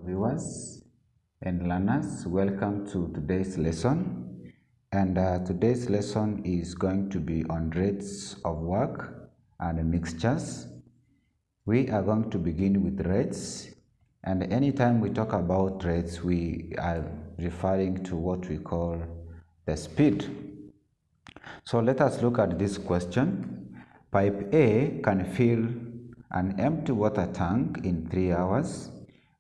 Viewers and learners, welcome to today's lesson. And today's lesson is going to be on rates of work and mixtures. We are going to begin with rates, and anytime we talk about rates, we are referring to what we call the speed. So let us look at this question. Pipe A can fill an empty water tank in 3 hours,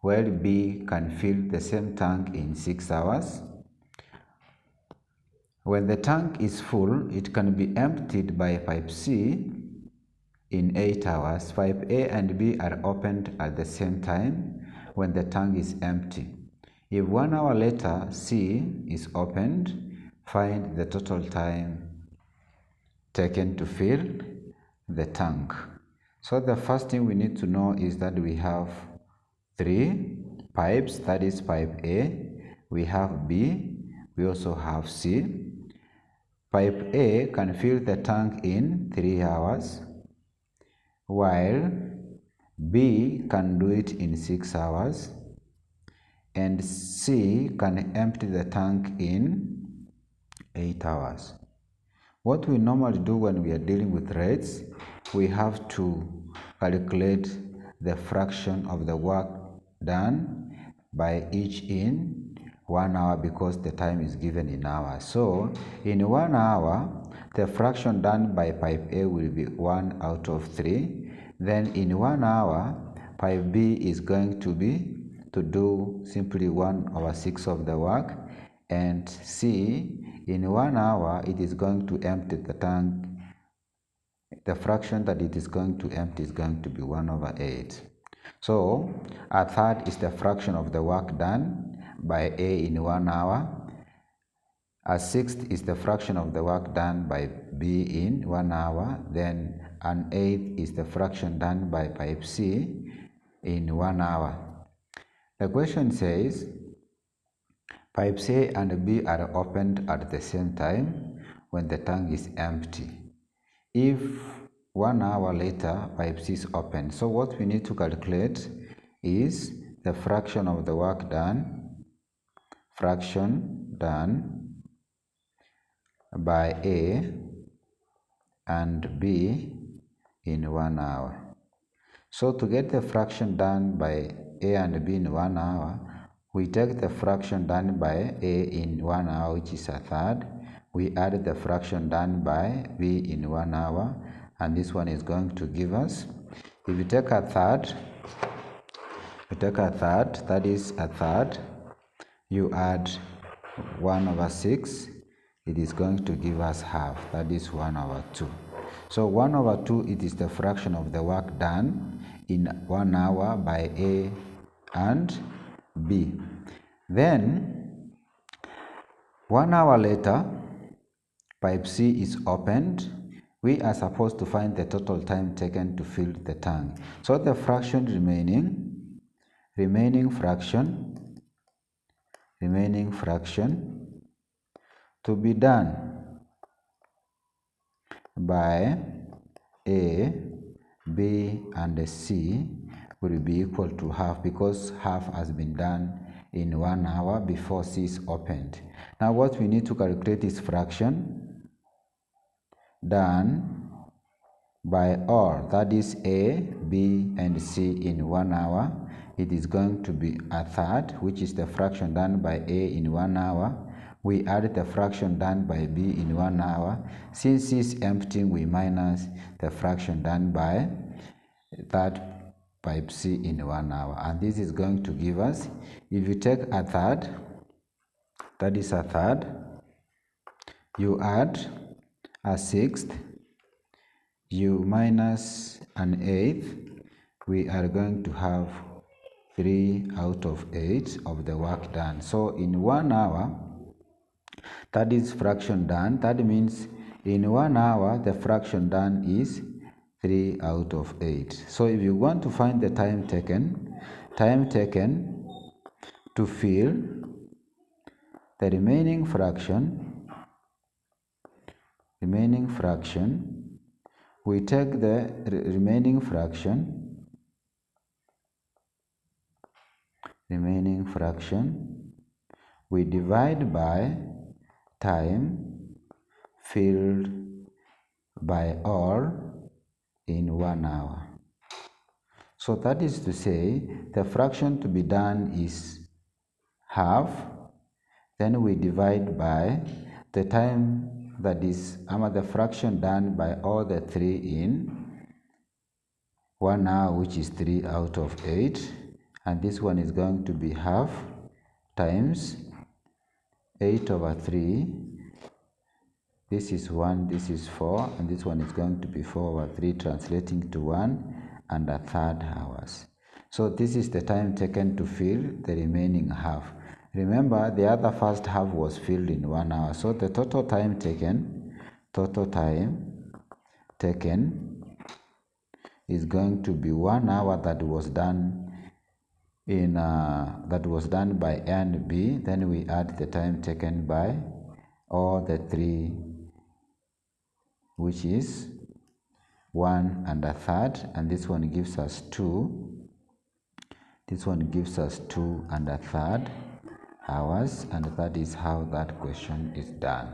while B can fill the same tank in 6 hours. When the tank is full, it can be emptied by pipe C in 8 hours. Pipe A and B are opened at the same time when the tank is empty. If 1 hour later C is opened, find the total time taken to fill the tank. So the first thing we need to know is that we have 3 pipes, that is pipe A, we have B, we also have C. Pipe A can fill the tank in 3 hours, while B can do it in 6 hours, and C can empty the tank in 8 hours. What we normally do when we are dealing with rates, we have to calculate the fraction of the work done by each in 1 hour, because the time is given in hours. So in 1 hour, the fraction done by pipe A will be 1 out of 3. Then in 1 hour, pipe B is going to do simply 1/6 of the work, and C, in 1 hour, it is going to empty the tank. The fraction that it is going to empty is going to be 1/8. So a third is the fraction of the work done by A in 1 hour. A sixth is the fraction of the work done by B in 1 hour. Then an eighth is the fraction done by pipe C in 1 hour. The question says, pipes A and B are opened at the same time when the tank is empty. If 1 hour later, pipe C is opened. So what we need to calculate is the fraction of the work done, by A and B in 1 hour. So to get the fraction done by A and B in 1 hour, we take the fraction done by A in 1 hour, which is a third. We add the fraction done by B in 1 hour, and this one is going to give us, if you take a third, that is a third, you add 1/6, it is going to give us half, that is 1/2. So 1/2, it is the fraction of the work done in 1 hour by A and B. Then 1 hour later, pipe C is opened. We are supposed to find the total time taken to fill the tank. So the fraction remaining fraction to be done by A, B and C will be equal to half, because half has been done in 1 hour before C is opened. Now what we need to calculate is fraction done by all, that is A, B and C in 1 hour. It is going to be a third, which is the fraction done by A in 1 hour. We add the fraction done by B in 1 hour. Since C is empty, we minus the fraction done by that pipe C in 1 hour. And this is going to give us, if you take a third, that is a third, you add a sixth, you minus an eighth, we are going to have 3/8 of the work done. So in 1 hour, that is fraction done. That means in 1 hour, the fraction done is 3/8. So if you want to find the time taken to fill the remaining fraction, we take the remaining fraction remaining fraction, we divide by time filled by all in 1 hour. So that is to say, the fraction to be done is half, then we divide by the time that is, the fraction done by all the 3 in 1 hour, which is 3 out of 8, and this one is going to be half times 8 over 3. This is 1, this is 4, and this one is going to be 4 over 3, translating to 1 1/3 hours. So this is the time taken to fill the remaining half. Remember, the other first half was filled in 1 hour, so the total time taken is going to be 1 hour that was done by A and B. Then we add the time taken by all the 3, which is 1 1/3, and this one gives us 2. This one gives us 2 1/3 hours, and that is how that question is done.